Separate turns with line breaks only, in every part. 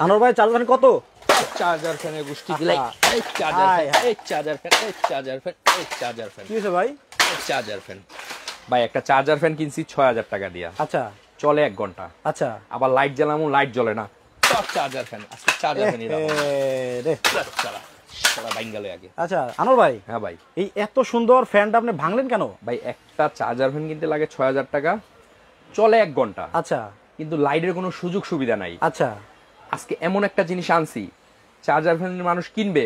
আনোয়ার ভাই চার্জার কত?
চার্জার ফ্যানের গোষ্ঠী দিলাই। এই চার্জার ফ্যান, এই চার্জার ফ্যান, এই চার্জার ফ্যান, এই চার্জার ফ্যান।
কি হইছে ভাই?
চার্জার ফ্যান ভাই, একটা চার্জার ফ্যান কিনছি 6000 টাকা দিয়া।
আচ্ছা,
চলে 1 ঘন্টা।
আচ্ছা,
আবার লাইট জ্বালামু, লাইট জ্বলে না। সব চার্জার ফ্যান। আজকে চার্জার ফ্যানই দাও
রে।
চালা সারা বাইঙ্গালে আগে।
আচ্ছা আনোয়ার ভাই,
হ্যাঁ ভাই,
এই এত সুন্দর ফ্যানটা আপনি ভাঙলেন কেন?
ভাই একটা চার্জার ফ্যান কিনতে লাগে 6000 টাকা, চলে 1 ঘন্টা।
আচ্ছা,
কিন্তু লাইটের কোনো সুযোগ সুবিধা নাই।
আচ্ছা,
আজকে এমন একটা জিনিস আনছি, চার্জার ফ্যান মানুষ কিনবে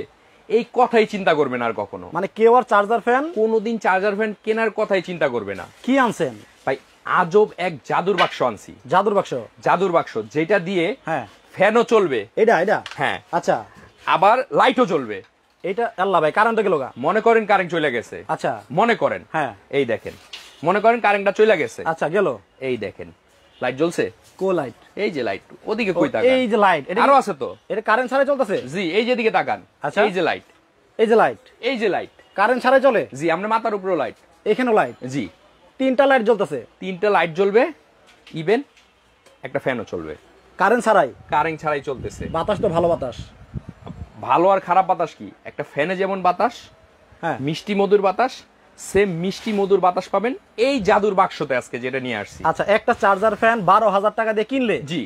এই কথাই চিন্তা করবে না আর কখনো।
মানে কেউ আর চার্জার ফ্যান
কোনোদিন চার্জার ফ্যান কেনার কথাই চিন্তা করবে না।
কি আনছেন
ভাই আজব এক জাদুর বাক্স আনছি।
জাদুর বাক্স?
জাদুর বাক্স যেটা দিয়ে
হ্যাঁ
ফ্যানও চলবে।
এটা?
হ্যাঁ।
আচ্ছা,
আবার লাইটও চলবে।
এটা আল্লাহ ভাই কারেন্টটা গেল গা।
মনে করেন কারেন্ট চলে গেছে।
আচ্ছা,
মনে করেন,
হ্যাঁ,
এই দেখেন, মনে করেন কারেন্টটা চলে গেছে।
আচ্ছা গেল,
এই দেখেন লাইট জ্বলছে।
কো লাইট?
এই যে লাইট, ওদিকে কই তাকান।
এই যে লাইট, এটা
আরো আছে তো।
এটা কারেন্ট ছাড়াই চলতেছে?
জি, এই যে দিকে তাকান।
আচ্ছা,
এই যে লাইট,
এই যে লাইট,
এই যে লাইট
কারেন্ট ছাড়াই চলে?
জি, আমরা মাথার উপরে লাইট,
এখানেও লাইট?
জি,
3টা লাইট জ্বলতেছে।
3টা লাইট জ্বলবে, ইভেন একটা ফ্যানও চলবে
কারেন্ট ছাড়াই?
কারেন্ট ছাড়াই চলতেছে।
বাতাস তো ভালো বাতাস।
ভালো আর খারাপ বাতাস কি? একটা ফ্যানে যেমন বাতাস,
হ্যাঁ,
মিষ্টি মধুর বাতাস, সেম মিষ্টি মধুর বাতাস পাবেন এই জাদুর বাক্সতে আজকে যেটা নিয়ে আসছি।
আচ্ছা, একটা চার্জার ফ্যান 12,000 টাকা দিয়ে কিনলে
জি,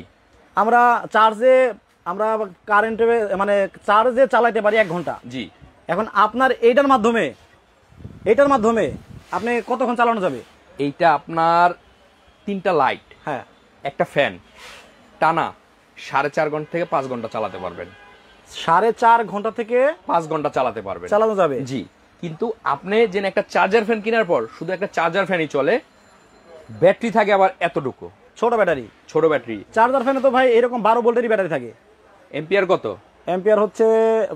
আমরা কারেন্টে মানে চার্জে চালাইতে পারি 1 ঘন্টা।
জি।
এখন আপনার এটার মাধ্যমে আপনি কতক্ষণ চালানো যাবে?
এইটা আপনার 3টা লাইট,
হ্যাঁ,
একটা ফ্যান টানা 4.5 ঘন্টা থেকে 5 ঘন্টা চালাতে পারবেন।
4.5 ঘন্টা থেকে
5 ঘন্টা চালাতে পারবেন,
চালানো যাবে।
জি। কিন্তু আপনি যে একটা চার্জার ফ্যান কেনার পর শুধু একটা চার্জার ফ্যানই চলে, ব্যাটারি থাকে আবার এতটুকু
ছোট ব্যাটারি।
ছোট ব্যাটারি।
চার্জার ফ্যানে তো ভাই এরকম 12 ভোল্টেরই ব্যাটারি থাকে।
এম্পিয়ার কত?
এম্পিয়ার হচ্ছে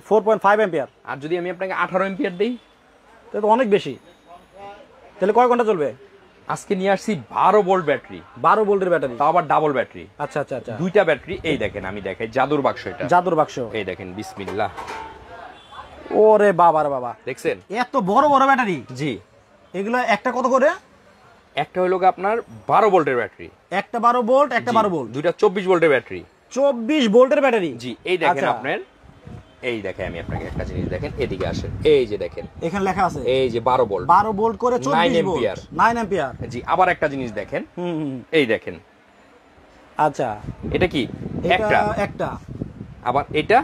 4.5 এম্পিয়ার।
আর যদি আমি আপনাকে 18 এম্পিয়ার দেই?
তাহলে তো অনেক বেশি। তাহলে কয় ঘন্টা চলবে?
আজকে নিয়ে আসছি 12 ভোল্ট ব্যাটারি।
12 ভোল্টের ব্যাটারি,
তাও আবার ডাবল ব্যাটারি।
আচ্ছা, আচ্ছা, আচ্ছা।
2টা ব্যাটারি। এই দেখেন, আমি দেখাই জাদুর বাক্স। এটা
জাদুর বাক্স।
এই দেখেন, বিসমিল্লাহ।
ওরে বাবা রে বাবা,
দেখছেন
এত বড় বড় ব্যাটারি?
জি।
এগুলো একটা কত করে?
একটা হলো আপনার 12 ভোল্টের ব্যাটারি,
একটা 12 ভোল্ট, একটা 12 ভোল্ট।
দুইটা 24 ভোল্টের ব্যাটারি।
24 ভোল্টের ব্যাটারি?
জি। এই দেখেন আপনার, এই দেখেন, আমি আপনাকে একটা জিনিস দেখেন, এদিকে আসেন, এই যে দেখেন
এখানে লেখা আছে,
এই যে 12 ভোল্ট।
12 ভোল্ট করে 24 ভোল্ট, 9 এম্পিয়ার।
জি। আবার একটা জিনিস দেখেন, এই দেখেন।
আচ্ছা,
এটা কি?
একটা।
আবার এটা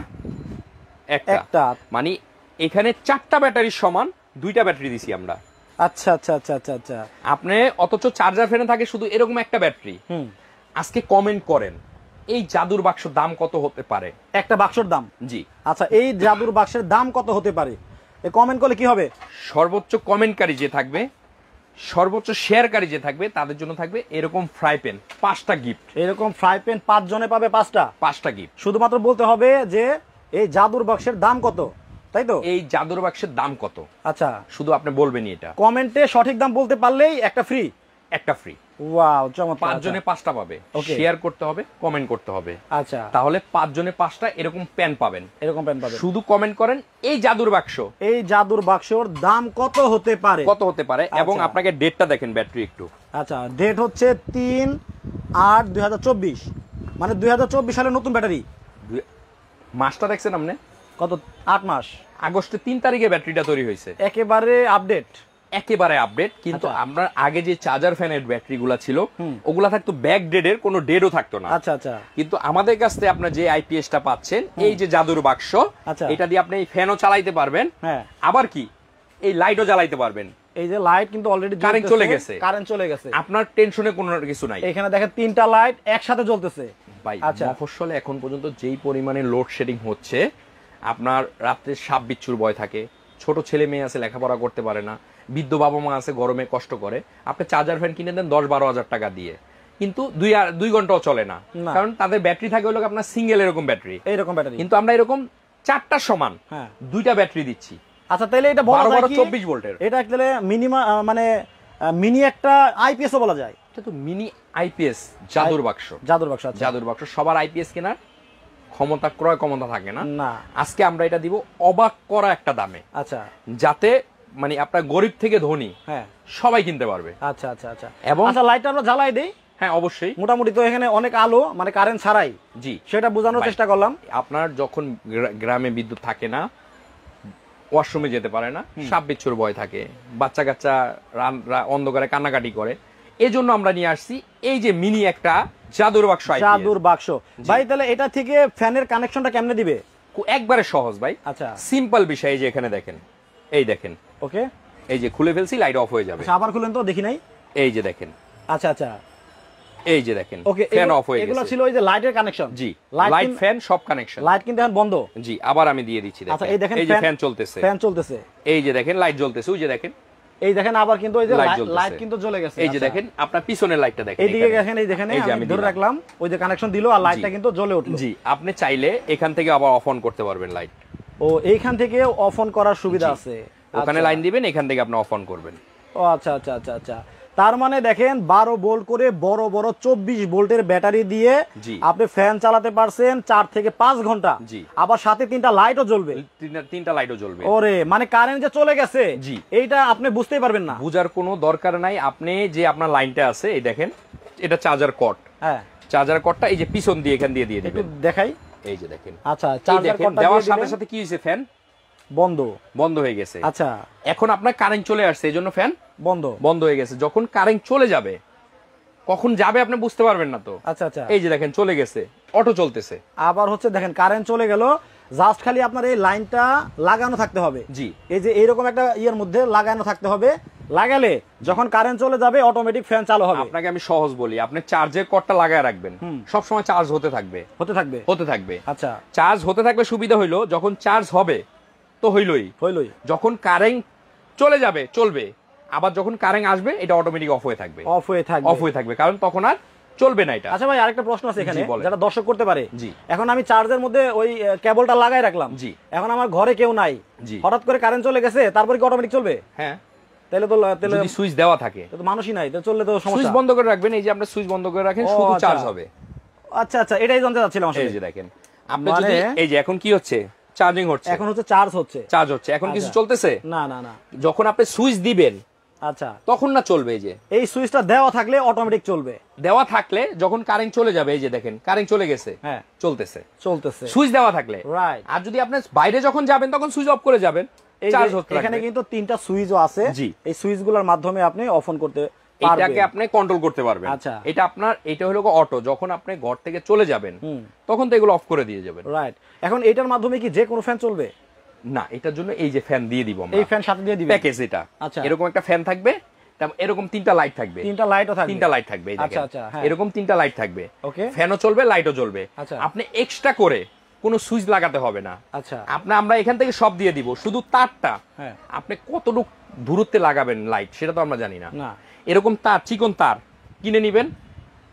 একটা। মানে এখানে 4টা ব্যাটারির সমান 2টা ব্যাটারি দিছি আমরা।
আচ্ছা, আচ্ছা, আচ্ছা, আচ্ছা, আচ্ছা।
আপনি অথচ চার্জার ফ্যানে থাকে শুধু এরকম একটা ব্যাটারি। আজকে কমেন্ট করেন এই জাদুর বাক্সের দাম কত হতে পারে?
একটা বাক্সের দাম?
জি।
আচ্ছা, এই জাদুর বাক্সের দাম কত হতে পারে? কমেন্ট করলে কি হবে?
সর্বোচ্চ কমেন্টকারী যে থাকবে, সর্বোচ্চ শেয়ারকারী যে থাকবে, তাদের জন্য থাকবে এরকম ফ্রাই প্যান 5টা গিফট।
এরকম ফ্রাই প্যান 5 জনে পাবে 5টা
গিফট।
শুধুমাত্র বলতে হবে যে এই জাদুর বাক্সের দাম কত, তাই তো?
এই জাদুর বাক্সের দাম কত,
আচ্ছা,
শুধু আপনি বলবেন এটা
কমেন্টে সঠিক দাম বলতে পারলেই একটা ফ্রি। ওয়াও, চমৎকার।
5 জনে 5টা পাবে। শেয়ার করতে হবে, কমেন্ট করতে হবে।
আচ্ছা,
তাহলে 5 জনে 5টা এরকম প্যান পাবেন। শুধু কমেন্ট করেন এই জাদুর বাক্স,
এই জাদুর বাক্সর দাম কত হতে পারে,
এবং আপনাকে ডেটটা দেখেন ব্যাটারি একটু।
আচ্ছা, ডেট হচ্ছে 3/8/2024, মানে 2024 সালে নতুন ব্যাটারি।
মাসটা দেখছেন আপনি?
কত? 8 মাস।
আগস্টের 3 তারিখে ব্যাটারিটা তৈরি হয়েছে।
একেবারে আপডেট।
কিন্তু আমরা আগে যে চার্জার ফ্যানের ব্যাটারি গুলা ছিল, ওগুলা থাকতো ব্যাক ডেটের, কোনো ডেটও থাকতো না।
আচ্ছা, আচ্ছা।
কিন্তু আমাদের কাছ থেকে আপনার যে আইপিএসটা পাচ্ছেন, এই যে জাদুর বাক্স, এটা দিয়ে আপনি এই ফ্যানও চালাইতে পারবেন, আবার কি এই লাইটও জ্বালাইতে পারবেন।
এই যে লাইট কিন্তু অলরেডি
কারেন্ট চলে গেছে, আপনার টেনশনে কোনো কিছু নাই।
এখানে দেখেন 3টা লাইট একসাথে জ্বলতেছে।
ভাই, মফস্বলে এখন পর্যন্ত যেই পরিমাণে লোডশেডিং হচ্ছে, আপনার রাতে সাপ বিচ্ছুর ভয় থাকে, ছোট ছেলে মেয়ে আছে লেখাপড়া করতে পারে না, বৃদ্ধ বাবা মা আছে গরমে কষ্ট করে, আপনি চার্জার ফ্যান কিনে দেন 10-12 হাজার টাকা দিয়ে, কিন্তু 2 ঘন্টাও চলে না, কারণ তাদের ব্যাটারি থাকে হলো আপনার সিঙ্গেল এরকম ব্যাটারি। কিন্তু আমরা এরকম 4টার সমান 2টা ব্যাটারি দিচ্ছি।
আচ্ছা, তাহলে এটা
24 ভোল্টের।
এটা তাহলে মিনিমাম মানে মিনি একটা আইপিএসও বলা যায়।
এটা তো মিনি আইপিএস জাদুর বাক্স। জাদুর বাক্স সবার আইপিএস কেনার ক্ষমতা, ক্রয় ক্ষমতা থাকে না। আজকে আমরা এটা দিব অবাক করা একটা দামে।
আচ্ছা,
যাতে মানে আপনার গরিব থেকে ধনী সবাই কিনতে পারবে।
আচ্ছা, আচ্ছা, আচ্ছা। এবং আচ্ছা, লাইটটা আমরা জ্বালাই দেই।
হ্যাঁ অবশ্যই।
মোটামুটি তো এখানে অনেক আলো, মানে কারেন্ট ছাড়াই,
জি
সেটা বোঝানোর
ভাই,
চেষ্টা করলাম।
আপনার যখন গ্রামে বিদ্যুৎ থাকে না, ওয়াশরুমে যেতে পারে না, সাপ বিচ্ছুর ভয় থাকে, বাচ্চা কাচ্চা অন্ধকারে কান্নাকাটি করে, এজন্য আমরা নিয়ে আসছি এই যে মিনি একটা জাদুর বাক্স।
জাদুর বাক্স ভাই, তাহলে এটা থেকে ফ্যানের কানেকশনটা কেমনে দিবে?
একবারে সহজ ভাই,
আচ্ছা
সিম্পল বিষয়। এই যে এখানে দেখেন, এই দেখেন,
ওকে,
এই যে খুলে ফেলছি, লাইট অফ হয়ে যাবে।
আচ্ছা আবার খুলেন তো দেখি নাই।
এই যে দেখেন,
আচ্ছা আচ্ছা
এই যে দেখেন,
ওকে,
ফ্যান অফ হয়ে গেছে।
এগুলো ছিল ওই যে লাইটের কানেকশন।
জি, লাইট ফ্যান সব কানেকশন।
লাইট কিন্তু এখন বন্ধ।
জি, আবার আমি দিয়ে দিচ্ছি।
আচ্ছা এই দেখেন,
এই যে ফ্যান চলতেছে,
ফ্যান চলতেছে,
এই যে দেখেন লাইট জ্বলতেছে, ওই যে দেখেন,
এই দেখেন আবার কিন্তু ওই যে
লাইট
লাইট কিন্তু জ্বলে গেছে।
এই যে
আচ্ছা,
দেখেন আপনার পিছনের লাইটটা দেখেন,
এইদিকে দেখেন, এই দেখেন,
এই যে
আমি
আমি
ধরে রাখলাম, ওই যে কানেকশন দিলো আর লাইটটা কিন্তু জ্বলে উঠলো।
জি, আপনি চাইলে এখান থেকে আবার অফ অন করতে পারবেন লাইট।
ও এইখান থেকে অফ অন করার সুবিধা আছে,
ওখানে লাইন দিবেন, এখান থেকে আপনি অফ অন করবেন।
ও আচ্ছা আচ্ছা আচ্ছা আচ্ছা, তার মানে দেখেন 12 ভোল্ট করে বড় বড় 24 ভোল্টের ব্যাটারি দিয়ে আপনি ফ্যান চালাতে পারছেন 4 থেকে 5 ঘন্টা।
জি,
আবার সাথে 3টা লাইটও জ্বলবে।
3টা লাইটও জ্বলবে।
ওরে মানে কারেন্ট যে চলে গেছে,
জি,
এইটা আপনি বুঝতেই পারবেন না,
বুঝার কোনো দরকার নাই। আপনি যে আপনার লাইনটা আছে, এই দেখেন, এটা চার্জার কর্ড।
হ্যাঁ,
চার্জার কর্ডটা এই যে পিছন দিয়ে এখান দিয়ে দিবেন।
একটু দেখাই,
এই যে দেখেন।
আচ্ছা, চার্জার কর্ডটা
দেওয়ার সাথে সাথে কি হইছে, ফ্যান বন্ধ হয়ে গেছে।
আচ্ছা,
এখন আপনার কারেন্ট চলে আসছে, এইজন্য ফ্যান বন্ধ হয়ে গেছে। যখন কারেন্ট চলে যাবে, কখন যাবে আপনি বুঝতে পারবেন না তো।
আচ্ছা আচ্ছা,
এই যে দেখেন চলে গেছে, অটো চলতেছে।
আবার হচ্ছে দেখেন কারেন্ট চলে গেল, জাস্ট খালি আপনার এই লাইনটা লাগানো থাকতে হবে।
জি,
এই যে এইরকম একটা ইয়ের মধ্যে লাগানো থাকতে হবে, লাগালে যখন কারেন্ট চলে যাবে অটোমেটিক ফ্যান চালু হবে।
আপনাকে আমি সহজ বলি, আপনি চার্জের কর্ডটা লাগায় রাখবেন, সব সময় চার্জ হতে থাকবে।
আচ্ছা,
চার্জ হতে থাকলে সুবিধা হইলো, যখন চার্জ হবে তো হইলই, যখন কারেন্ট চলে যাবে চলবে, আবার যখন কারেন্ট আসবে এটা অটোমেটিক অফ হয়ে থাকবে, কারণ তখন আর চলবে না এটা।
আচ্ছা ভাই, আরেকটা প্রশ্ন আছে এখানে, যারা দর্শক করতে পারে।
জি,
এখন আমি চার্জের মধ্যে ওই কেবলটা লাগাই রাখলাম।
জি,
এখন আমার ঘরে কেউ নাই, হঠাৎ করে কারেন্ট চলে গেছে, তারপরে কি অটোমেটিক চলবে?
হ্যাঁ,
তাহলে যদি
সুইচ দেওয়া থাকে,
তো মানুষই নাই, তো চললে তো সমস্যা।
সুইচ বন্ধ করে রাখবেন, এই যে আপনি সুইচ বন্ধ করে রাখেন, শুধু চার্জ হবে।
আচ্ছা আচ্ছা, এটাই জানতে চাচ্ছিলাম আসলে।
এই যে দেখেন, আপনি যদি এই যে এখন কি হচ্ছে, চার্জিং হচ্ছে,
এখন হচ্ছে চার্জ হচ্ছে,
এখন কিছু চলতেছে
না না না।
যখন আপনি সুইচ দিবেন,
আচ্ছা,
তখন না চলবে। এই যে
এই সুইচটা দেওয়া থাকলে অটোমেটিক চলবে,
দেওয়া থাকলে যখন কারেন্ট চলে যাবে, এই যে দেখেন কারেন্ট চলে গেছে, হ্যাঁ চলতেছে সুইচ দেওয়া থাকলে। রাইট, আর যদি আপনি বাইরে যখন যাবেন তখন সুইচ অফ করে যাবেন, চার্জ হতে থাকবে।
এখানে কিন্তু 3টা সুইচও আছে, এই সুইচগুলোর মাধ্যমে আপনি অফ অন করতে পারবেন,
এটাকে আপনি কন্ট্রোল করতে পারবেন। আচ্ছা, এটা আপনার, এটা হলো অটো, যখন আপনি ঘর থেকে চলে যাবেন তখন তো এগুলো অফ করে দিয়ে যাবেন।
রাইট, এখন এটার মাধ্যমে কি যে কোনো ফ্যান চলবে?
না, এটার জন্য এই যে ফ্যান দিয়ে দিব আমরা,
এই ফ্যান সাথে দিয়ে দিবেন প্যাকেজ এটা। আচ্ছা,
এরকম একটা ফ্যান থাকবে, এরকম 3টা লাইট থাকবে, 3টা লাইট থাকবে,
আচ্ছা আচ্ছা,
এরকম 3টা লাইট থাকবে, ওকে, ফ্যানও চলবে, লাইটও জ্বলবে। আপনি এক্সট্রা করে কোনো সুইচ লাগাতে হবে না। আচ্ছা, আমরা এখান থেকে সব দিয়ে দিব, শুধু তারটা আপনি কতটুকু দূরত্বে লাগাবেন লাইট সেটা তো আমরা জানি না। এরকম তার, চিকন তার কিনে নিবেন,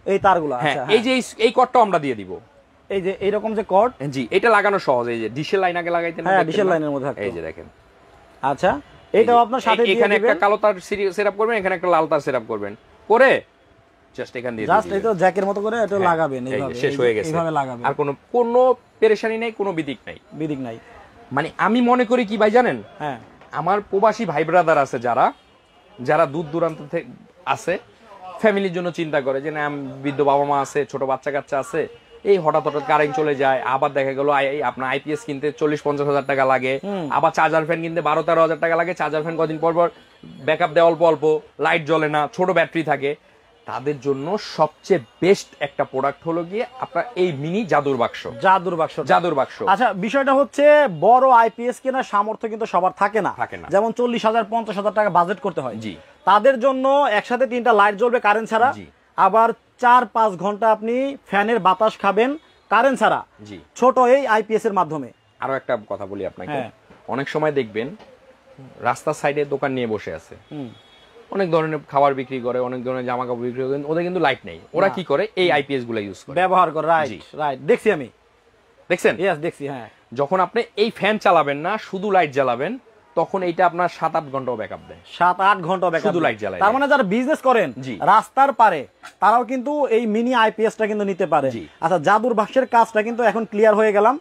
এই তারগুলো। আচ্ছা,
এই যে এই কর্ডটাও আমরা দিয়ে দিব,
এই যে এইরকম যে কর্ড।
জি, এটা লাগানো সহজ। এই যে ডিশের লাইন আগে লাগাইতেন,
হ্যাঁ ডিশের লাইনের মধ্যে থাকতো,
এই যে দেখেন।
আচ্ছা, এটাও আপনার সাথে দিয়ে দিবেন,
এখানে একটা কালো তার সেটআপ করবেন, এখানে একটা লাল তার সেটআপ করবেন, করে জাস্ট এখান দিয়ে
জাস্ট এই তো জ্যাকের মতো করে এটা লাগাবেন, এইভাবে
শেষ হয়ে গেছে, এইভাবে লাগাবেন। আর কোনো পেরেশানি নাই, কোনো বিদিক নাই। মানে আমি মনে করি কি ভাই জানেন, হ্যাঁ, আমার প্রবাসী ভাই ব্রাদার আছে যারা দূর দূরান্ত থেকে আছে, ফ্যামিলির জন্য চিন্তা করে, যে না বৃদ্ধ বাবা মা আছে, ছোট বাচ্চা কাচ্চা আছে, এই হঠাৎ কারেন্ট চলে যায়, আবার দেখা গেল আপনার আইপিএস কিনতে 40-50 হাজার টাকা লাগে, আবার চার্জার ফ্যান কিনতে 12-13 হাজার টাকা লাগে, চার্জার ফ্যান কদিন পর ব্যাকআপ দেয় অল্প অল্প, লাইট জ্বলে না, ছোট ব্যাটারি থাকে, তাদের জন্য সবচেয়ে বেস্ট একটা প্রোডাক্ট হলো গিয়ে আপনার এই মিনি জাদুর বাক্স। আচ্ছা, বিষয়টা হচ্ছে বড় আইপিএস কেনার সামর্থ্য কিন্তু সবার থাকে না, যেমন 40,000-50,000 টাকা বাজেট করতে হয়। জি, তাদের জন্য একসাথে 3টা লাইট জ্বলবে কারেন্ট ছাড়া, আবার 4-5 ঘন্টা আপনি ফ্যানের বাতাস খাবেন কারেন্ট ছাড়া, ছোট এই আইপিএস এর মাধ্যমে। আরো একটা কথা বলি আপনাকে, অনেক সময় দেখবেন রাস্তার সাইডে দোকান নিয়ে বসে আছে, অনেক ধরনের খাবার বিক্রি করে, অনেক ধরনের জামা কাপড় বিক্রি করে, ওদের কিন্তু লাইট নেই, ওরা কি করে, এই আইপিএস গুলো ইউজ করে,
ব্যবহার করে। রাইট, দেখছি আমি,
দেখছেন?
দেখছি, হ্যাঁ।
যখন আপনি এই ফ্যান চালাবেন না, শুধু লাইট জ্বালাবেন, তখন এইটা আপনার 7-8 ঘন্টা ব্যাকআপ দেয়,
7-8 ঘন্টা ব্যাকআপ,
শুধু লাইট জ্বালায়।
তার মানে যারা বিজনেস করেন রাস্তার পারে, তারাও কিন্তু এই মিনি আইপিএসটা কিন্তু নিতে পারে। আচ্ছা, জাদুর বাক্সের কাজটা কিন্তু এখন ক্লিয়ার হয়ে গেলাম।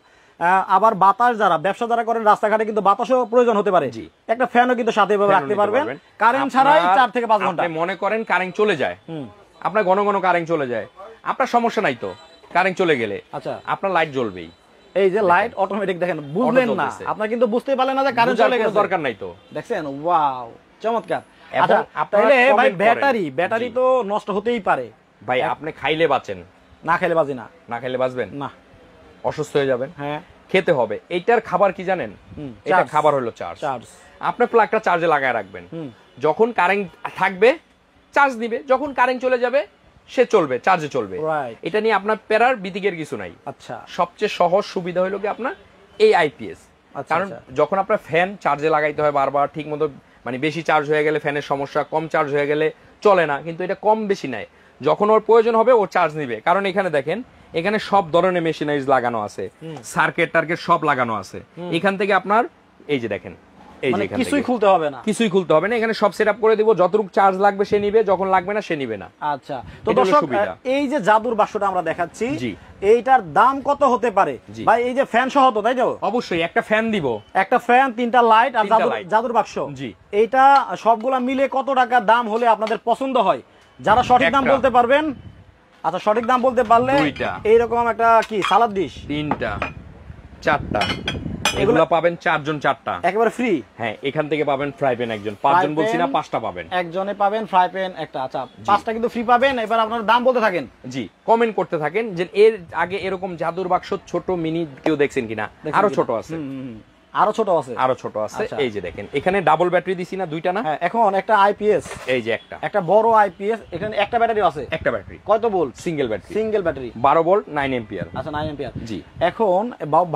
আবার বাতাস ব্যবসা যারা করেন রাস্তাঘাটে কিন্তু বাতাসও প্রয়োজন হতে পারে, একটা ফ্যানও কিন্তু সাথে রাখতে পারবেন কারেন্ট ছাড়াই 4 থেকে 5 ঘন্টা।
মনে করেন কারেন্ট চলে যায়, আপনার ঘন ঘন কারেন্ট চলে যায়, আপনার সমস্যা নাই তো, কারেন্ট চলে গেলে
আচ্ছা
আপনার লাইট জ্বলবেই।
এই যে লাইট অটোমেটিক দেখেন, বুঝলেন না আপনার কিন্তু বুঝতেই পারলেন না যে কারেন্ট চলে গেছে,
দরকার নাই তো,
দেখছেন? ওয়াও, চমৎকার।
এবং
আচ্ছা
আপনারা
তাহলে ভাই
comment করেন।
ব্যাটারি
জি।
তো নষ্ট হতেই পারে
ভাই আপনি খাইলে বাঁচেন,
না খেলে বাজি না।
না খাইলে বাঁচবেন
না,
অসুস্থ হয়ে যাবেন।
হ্যাঁ
খেতে হবে। এইটার খাবার কি জানেন? এটা
চার্জ।
খাবার হলো চার্জ।
চার্জ
আপনি প্লাগটা চার্জে লাগায় রাখবেন, যখন কারেন্ট থাকবে চার্জ দিবে, যখন কারেন্ট চলে যাবে সে চলবে, চার্জে চলবে।
Right.
এটা নিয়ে আপনার প্যারার বিদিকের কিছু নাই।
আচ্ছা
সবচেয়ে সহজ সুবিধা হলো কি আপনার এই আইপিএস।
আচ্ছা,
কারণ
আচ্ছা।
যখন আপনার ফ্যান চার্জে লাগাইতে হয় বারবার, ঠিক মতো মানে বেশি চার্জ হয়ে গেলে ফ্যানের সমস্যা, কম চার্জ হয়ে গেলে চলে না, কিন্তু এটা কম বেশি নেয়। যখন ওর প্রয়োজন হবে ও চার্জ নিবে। কারণ এখানে দেখেন, এখানে সব ধরনের মেশিনারিজ লাগানো আছে, সার্কিট টার্কিট সব লাগানো আছে। এখান থেকে আপনার এই যে দেখেন, এই যে
মানে
এখান
কিছুই
থেকে
খুলতে হবে না।
কিছুই খুলতে হবে না, এখানে সব সেটআপ করে দিব। যতটুকু চার্জ লাগবে সে নিবে, যখন লাগবে না সে নিবে না।
আচ্ছা তো
এটা হলো
দর্শক,
সুবিধা।
এই যে জাদুর বাক্সটা আমরা দেখাচ্ছি,
জি।
এইটার দাম কত হতে পারে
জি।
ভাই? এই যে ফ্যান সহ তো, তাই তো?
অবশ্যই একটা ফ্যান দিব,
একটা ফ্যান, 3টা লাইট আর
তিনটা light।
জাদুর বাক্স।
জি।
এইটা সবগুলা মিলে কত টাকা দাম হলে আপনাদের পছন্দ হয়? যারা সঠিক দাম
একটা।
বলতে পারবেন, আচ্ছা সঠিক দাম বলতে পারলে
দুইটা।
এইরকম একটা কি সালাদ ডিশ,
3টা 4টা, এগুলো পাবেন 4 জন 4টা
একেবারে ফ্রি।
হ্যাঁ, এখান থেকে পাবেন ফ্রাই প্যান একজন, 5 জন বলছি না, 5টা পাবেন।
একজনে পাবেন ফ্রাই প্যান একটা, আচ্ছা 5টা কিন্তু ফ্রি পাবেন। এবার আপনার দাম বলতে থাকেন।
জি, কমেন্ট করতে থাকেন যে এর আগে এরকম জাদুর বাক্স ছোট মিনি কেউ দেখছেন কিনা।
দেখছেন
আরো
কিনা?
ছোট আছে,
আরো ছোট আছে।
আরো ছোট আছে।
আচ্ছা।
এই যে দেখেন, এখানে ডাবল ব্যাটারি দিছি না, 2টা না?
হ্যাঁ, এখন একটা আইপিএস,
এই যে একটা
বড় আইপিএস, এখানে একটা ব্যাটারি আছে।
একটা ব্যাটারি,
কত volt?
Single battery,
single battery,
12 volt 9 ampere.
আচ্ছা 9 এম্পিয়ার।
জি।
এখন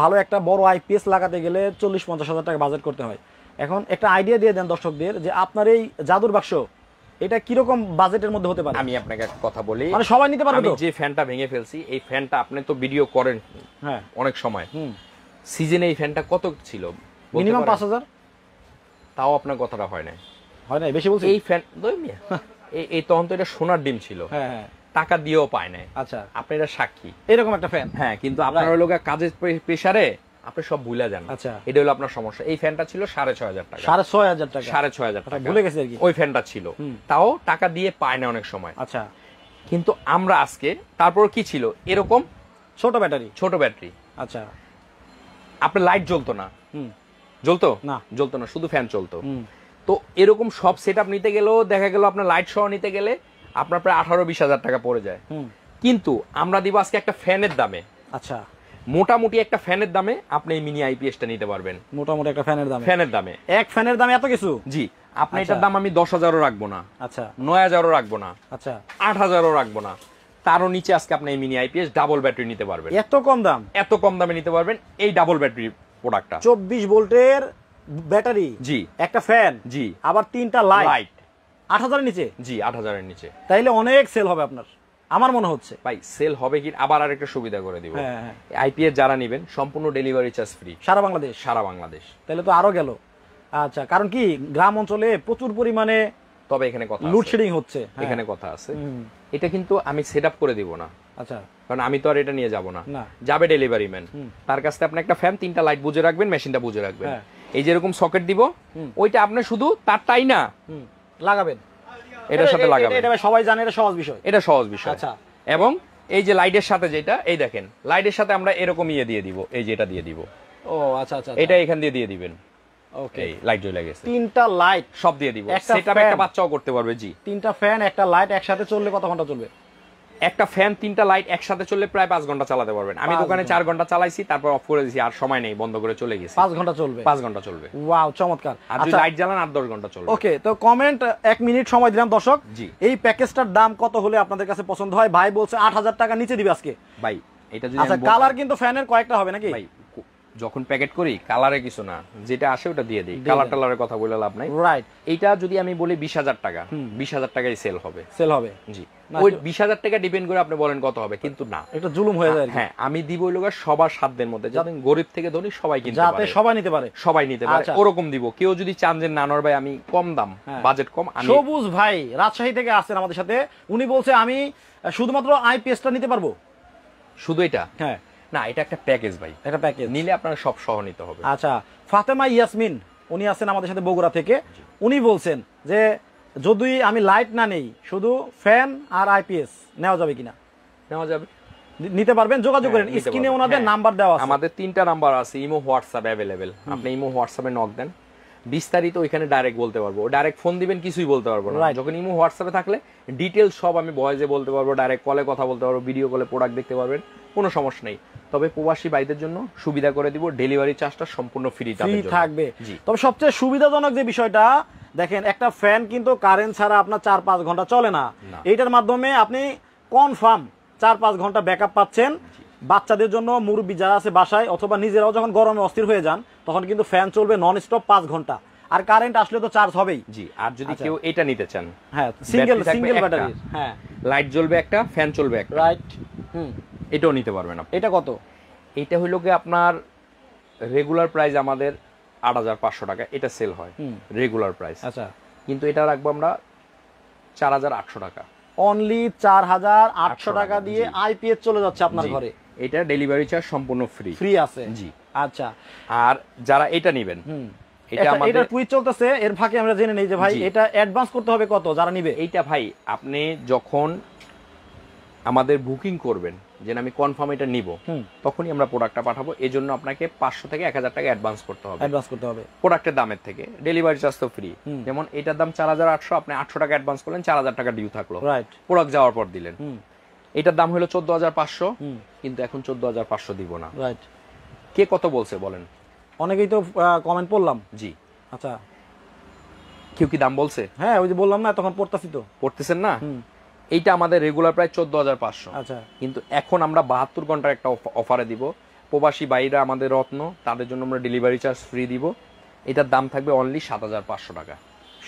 ভালো একটা বড় আইপিএস লাগাতে গেলে 40-50 হাজার টাকা বাজেট করতে হয়। এখন একটা আইডিয়া দিয়ে দেন দর্শকদের যে আপনার এই জাদুর বাক্স এটা কিরকম বাজেটের মধ্যে হতে পারে?
আমি আপনাকে একটা কথা বলি,
মানে সবাই নিতে পারবে
আমি
তো?
যে ফ্যানটা ভেঙে ফেলছি, এই ফ্যানটা আপনি তো ভিডিও করেন
হ্যাঁ,
অনেক সময়,
হুম,
সিজনে এই ফ্যানটা কত ছিল বলতে
মিনিমাম
পারেন?
5000।
তাও আপনার কথাটা হয় না।
হয় না, বেশি বলছি?
এই ফ্যান এই তখন তো এটা সোনার ডিম ছিল,
হ্যাঁ হ্যাঁ,
টাকা দিয়েও পায় নাই।
আচ্ছা
আপনি এটা সাক্ষী।
এরকম একটা ফ্যান।
হ্যাঁ, কিন্তু আপনার লোক কাজের প্রেসারে আপনি সব ভুলে যান।
আচ্ছা।
এটা হলো আপনার সমস্যা। এই ফ্যানটা ছিল 6500 টাকা,
6500 টাকা।
6500
আচ্ছা,
টাকা
ভুলে গেছি আর কি।
ওই ফ্যানটা ছিল, তাও টাকা দিয়ে পায় না অনেক সময়।
আচ্ছা,
কিন্তু আমরা আজকে, তারপর কি ছিল এরকম
ছোট ব্যাটারি।
ছোট ব্যাটারি,
আচ্ছা,
আপনার লাইট জ্বলতো না,
হুম,
জ্বলতো
না।
জ্বলতো না, শুধু ফ্যান চলতো।
হুম,
তো এরকম সব সেটআপ নিতে গেলেও দেখা গেল আপনার লাইট সহ নিতে গেলে আপনার প্রায় 18-20 হাজার টাকা পড়ে যায়।
হুম,
কিন্তু আমরা দিব আজকে একটা ফ্যানের দামে,
আচ্ছা,
মোটামুটি একটা ফ্যানের দামে আপনি এই মিনি আইপিএসটা নিতে পারবেন।
মোটামুটি একটা ফ্যানের দামে?
ফ্যানের দামে,
এক ফ্যানের দামে এত কিছু?
জি। আপনি
আচ্ছা।
এটার দাম আমি 10,000ও রাখবো না,
আচ্ছা
9,000ও রাখবো না,
আচ্ছা,
8,000ও রাখবো না, তারও নিচে আজকে আপনি এই মিনি আইপিএস ডাবল ব্যাটারি নিতে পারবেন।
এত কম দাম?
এত কম দামে নিতে পারবেন এই ডাবল ব্যাটারি প্রোডাক্টটা।
24 ভোল্টের ব্যাটারি,
জি,
একটা ফ্যান,
জি,
আবার 3টা লাইট,
লাইট,
8000 এর নিচে?
জি, 8,000 এর নিচে।
তাইলে অনেক সেল হবে আপনার, আমার মনে হচ্ছে।
ভাই সেল হবে কি, আবার আরেকটা সুবিধা করে দিব,
হ্যাঁ, হ্যাঁ।
আইপিএস যারা নেবেন সম্পূর্ণ ডেলিভারি চার্জ ফ্রি
সারা বাংলাদেশ?
সারা বাংলাদেশ।
তাহলে তো আরো গেল। আচ্ছা, কারণ কি গ্রাম অঞ্চলে প্রচুর পরিমাণে
তবে এখানে কথা আছে,
লোডশেডিং হচ্ছে। হ্যাঁ।
এখানে কথা আছে,
হুম,
এটা কিন্তু আমি সেটআপ করে দিব না,
আচ্ছা,
কারণ আমি তো আর এটা নিয়ে যাব না,
না।
যাবে ডেলিভারি ম্যান, তার কাছ থেকে আপনি একটা ফ্যান 3টা লাইট বুঝে রাখবেন, মেশিনটা বুঝে রাখবেন।
হ্যাঁ।
এই যেরকম সকেট দিব, ওইটা আপনি শুধু তারটাই না
হুম, লাগাবেন,
এটার সাথে লাগাবেন।
এটা সবাই জানে, এটা সহজ বিষয়।
এটা সহজ বিষয়।
আচ্ছা।
এবং এই যে লাইটের সাথে যেটা, এই দেখেন লাইটের সাথে আমরা এরকম ইয়ে দিয়ে দিব, এই যে এটা দিয়ে দিব,
ও আচ্ছা আচ্ছা,
এটা এখান দিয়ে দিবেন।
ওকে,
এই লাইট জ্বলে গেছে,
3টা লাইট
সব দিয়ে দিব।
একটা
সেটআপ
fan।
একটা বাচ্চাও করতে পারবে। জি,
3টা ফ্যান, একটা লাইট একসাথে চললে কত ঘন্টা চলবে?
একটা ফ্যান 3টা লাইট একসাথে চললে প্রায় 5 ঘন্টা চালাতে পারবেন। আমি
5
দোকানে 4 ঘন্টা চালাইছি, তারপর অফ করে দিয়েছি, আর সময় নেই, বন্ধ করে চলে গেছি।
5 ঘন্টা চলবে?
5 ঘন্টা চলবে।
ওয়াও, চমৎকার।
আর যদি লাইট জ্বালান 8-10 ঘন্টা চলবে।
ওকে, তো কমেন্ট 1 মিনিট সময় দিলাম দর্শক।
জি।
এই প্যাকেজটার দাম কত হলে আপনাদের কাছে পছন্দ হয়? ভাই বলছে 8000 টাকা নিচে দিবে আজকে।
ভাই এটা যদি
আচ্ছা,
আমি বলতাম-
কালার কিন্তু ফ্যানের কয়েকটা হবে নাকি?
ভাই যখন প্যাকেট করি কালারে কিছু না, যেটা আসে ওটা দিয়ে দিই,
দিয়ে
কালার
দেন।
টালারের কথা বলে লাভ নাই।
রাইট,
এইটা যদি আমি বলি 20,000 টাকা, 20,000 টাকায় সেল হবে।
সেল হবে?
জি,
না,
ওই 20,000 টাকা ডিপেন্ড করে আপনি বলেন কত হবে, কিন্তু না,
এটা জুলুম হয়ে যায় আর কি।
হ্যাঁ আমি দিব ওই লোকের সবার সাধ্যের মধ্যে, যাতে গরিব থেকে ধনী সবাই কিনতে
যাতে
পারে,
সবাই নিতে পারে।
সবাই নিতে পারে,
আচ্ছা।
ওরকম দিব। কেউ যদি চান যে নানোর ভাই আমি কম দাম,
হ্যাঁ।
বাজেট কম, আমি
সবুজ ভাই রাজশাহী থেকে আসছেন আমাদের সাথে, উনি বলছে আমি শুধুমাত্র আইপিএসটা নিতে পারবো।
শুধু এটা
হ্যাঁ,
না, এটা একটা প্যাকেজ ভাই,
এটা প্যাকেজ
নিলে আপনার সব সহ নিতে হবে।
আচ্ছা, ফাতেমা ইয়াসমিন উনি আছেন আমাদের সাথে বগুড়া থেকে, উনি বলছেন যে যদি আমি লাইট না নেই, শুধু ফ্যান আর আইপিএস নেওয়া যাবে কিনা?
নেওয়া যাবে,
নিতে পারবেন, যোগাযোগ করেন, স্ক্রিনে ওনাদের নাম্বার দেওয়া আছে।
আমাদের 3টা নাম্বার আছে, ইমো হোয়াটসঅ্যাপ অ্যাভেলেবেল। আপনি ইমো হোয়াটসঅ্যাপে নক দেন, বিস্তারিত ওইখানে ডাইরেক্ট বলতে পারবো। ডাইরেক্ট ফোন দিবেন, কিছুই বলতে পারবো না। যখন ইমো হোয়াটসঅ্যাপে থাকলে ডিটেলস সব আমি ভয়েসে বলতে পারবো, ডাইরেক্ট কলে কথা বলতে পারবো, ভিডিও কলে প্রোডাক্ট দেখতে পারবেন, কোনো সমস্যা নেই। তবে প্রবাসী ভাইদের জন্য সুবিধা করে দিব, ডেলিভারি চার্জটা সম্পূর্ণ ফ্রি
থাকবে। তবে সবচেয়ে সুবিধাজনক যে বিষয়টা দেখেন, একটা ফ্যান কিন্তু কারেন্ট ছাড়া আপনার 4-5 ঘন্টা চলে না। এইটার মাধ্যমে আপনি কনফার্ম 4-5 ঘন্টা ব্যাকআপ পাচ্ছেন। বাচ্চাদের জন্য, মুরব্বী যারা আছে বাসায়, অথবা নিজেরাও যখন গরমে অস্থির হয়ে যান, তখন কিন্তু ফ্যান চলবে নন স্টপ 5 ঘন্টা। আর কারেন্ট আসলে তো চার্জ হবেই।
জি, আর যদি কেউ এটা নিতে চান,
হ্যাঁ, সিঙ্গেল ব্যাটারি, হ্যাঁ,
লাইট জ্বলবে একটা, ফ্যান চলবে একটা,
রাইট,
এটাও নিতে পারবেন আপনি।
এটা কত?
এটা হইলো কি আপনার রেগুলার প্রাইস আমাদের 8500 টাকা, এটা সেল হয় রেগুলার প্রাইস।
আচ্ছা,
কিন্তু এটা রাখবো আমরা 4800 টাকা,
অনলি 4800 টাকা দিয়ে আইপিএস চলে যাচ্ছে আপনার ঘরে।
এটা ডেলিভারি চার্জ সম্পূর্ণ ফ্রি
আছে।
জি,
আচ্ছা।
আর যারা এটা নেবেন,
এটা আমাদের টুইট চলতেছে, এর ফাঁকে আমরা জেনে নেই যে ভাই এটা অ্যাডভান্স করতে হবে কত যারা নিবে?
এইটা ভাই আপনি যখন আমাদের বুকিং করবেন যে আমি কনফার্ম এটা নিব, তখনই আমরা প্রোডাক্টটা পাঠাবো। এজন্য আপনাকে 500 থেকে 1000 টাকা অ্যাডভান্স করতে হবে প্রোডাক্টের দামের থেকে। ডেলিভারি চার্জ তো ফ্রি। যেমন এটার দাম 4800, আপনি 800 টাকা অ্যাডভান্স করলেন, 4000 টাকা ডিউ থাকলো, প্রোডাক্ট যাওয়ার পর দিলেন। এটার দাম হলো 14500, কিন্তু এখন 14500 দিব না। কে কত বলছে বলেন?
অনেকেই তো কমেন্ট পড়লাম।
জি,
আচ্ছা,
কেউ কি দাম বলছে?
হ্যাঁ, ওই যে বললাম না, তখন পড়তাছি তো।
পড়তেছেন না? এইটা আমাদের রেগুলার প্রায় 14500।
আচ্ছা, কিন্তু
এখন আমরা 72 ঘন্টার একটা অফারে দিব। প্রবাসী বাইরা আমাদের রত্ন, তাদের জন্য আমরা ডেলিভারি চার্জ ফ্রি দিব। এটার দাম থাকবে অনলি 7500 টাকা।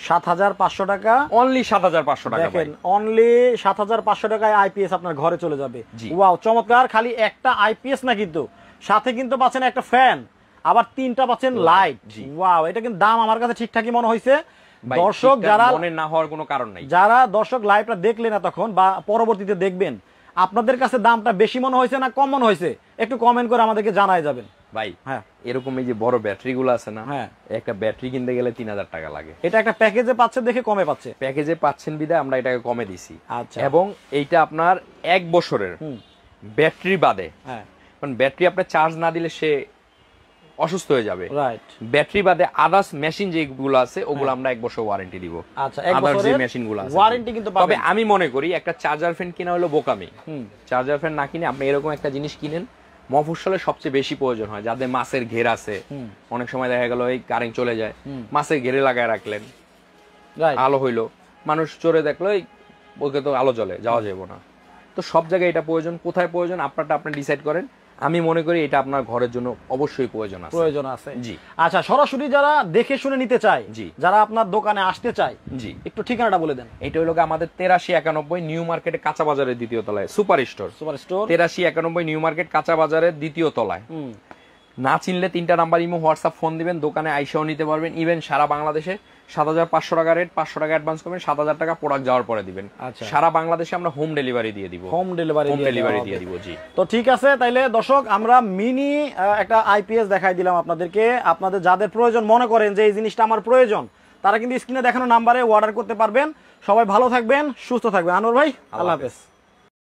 7500 টাকা,
অনলি 7500 টাকা।
দেখেন, অনলি 7500 টাকায় আইপিএস আপনার ঘরে চলে যাবে। ওয়াও, চমৎকার। খালি একটা আইপিএস না, কিন্তু সাথে কিন্তু পাচ্ছেন একটা ফ্যান, আবার 3টা পাচ্ছেন লাইট। ওয়াও, এটা কিন্তু দাম আমার কাছে ঠিকঠাকই মনে হয়েছে। দর্শক যারা
মনে না হওয়ার কোনো কারণ নাই,
যারা দর্শক লাইভটা দেখলেন না তখন বা পরবর্তীতে দেখবেন, আপনাদের কাছে দামটা বেশি মনে হয়েছে না কম মনে হয়েছে, একটু কমেন্ট করে আমাদেরকে জানাই যাবেন
ভাই। হ্যাঁ, এরকম এই যে বড় ব্যাটারি গুলো আছে না,
হ্যাঁ,
একটা ব্যাটারি কিনতে গেলে 3000 টাকা লাগে।
এটা একটা প্যাকেজে পাচ্ছেন দেখে কমে পাচ্ছে,
প্যাকেজে পাচ্ছেন বিধায় আমরা এটাকে কমে দিছি।
আচ্ছা,
এবং এইটা আপনার 1 বছরের ব্যাটারি বাদে,
হ্যাঁ,
কারণ ব্যাটারি আপনি চার্জ না দিলে সে অসুস্থ হয়ে যাবে।
রাইট,
ব্যাটারি বাদে আদার্স মেশিন যেগুলো আছে ওগুলো আমরা 1 বছর ওয়ারেন্টি দিব।
আচ্ছা, 1 বছরের মেশিনগুলো আছে ওয়ারেন্টি কিন্তু পাবেন।
তবে আমি মনে করি একটা চার্জার ফ্যান কিনা হলো বোকামি। চার্জার ফ্যান না কিনে আপনি এরকম একটা জিনিস কিনেন, মফস্বলে সবচেয়ে বেশি প্রয়োজন হয়, যাদের মাছের ঘের আছে। অনেক সময় দেখা গেল এই কারেন্ট চলে যায়, মাছের ঘেরে লাগায় রাখলেন, আলো হইলো, মানুষ চড়ে দেখলো, ওকে তো আলো জ্বলে, যাওয়া যাবে না। তো সব জায়গায় এটা প্রয়োজন, কোথায় প্রয়োজন আপনারটা আপনি ডিসাইড করেন। আমি মনে করি এটা আপনার ঘরের জন্য অবশ্যই প্রয়োজন আছে। জি, আচ্ছা, সরাসরি যারা দেখে শুনে নিতে চায়, জি, যারা আপনার দোকানে আসতে চায়, জি, একটু ঠিকানাটা বলে দেন। এটা হলো আমাদের 8391 নিউ মার্কেটে কাঁচা বাজারের 2য় তলায়, সুপার স্টোর 8391 নিউ মার্কেট কাঁচা বাজারের 2য় তলায়। না চিনলে 3টা নাম্বার ইমো হোয়াটসঅ্যাপ ফোন দিবেন, দোকানে আইসাও নিতে পারবেন। ইভেন সারা বাংলাদেশে 7500 টাকা রেট, 500 টাকা অ্যাডভান্স করবেন, 7000 টাকা প্রোডাক্ট যাওয়ার পরে দিবেন। সারা বাংলাদেশে আমরা হোম ডেলিভারি দিয়ে দিব। হোম ডেলিভারি দিয়ে দিব। জি, তো ঠিক আছে, তাইলে দর্শক আমরা মিনি একটা আইপিএস দেখাই দিলাম আপনাদেরকে। আপনাদের যাদের প্রয়োজন মনে করেন যে এই জিনিসটা আমার প্রয়োজন, তারা কিন্তু স্ক্রিনে দেখানো নাম্বারে অর্ডার করতে পারবেন। সবাই ভালো থাকবেন, সুস্থ থাকবেন। আনোয়ার ভাই, আল্লাহ হাফেজ।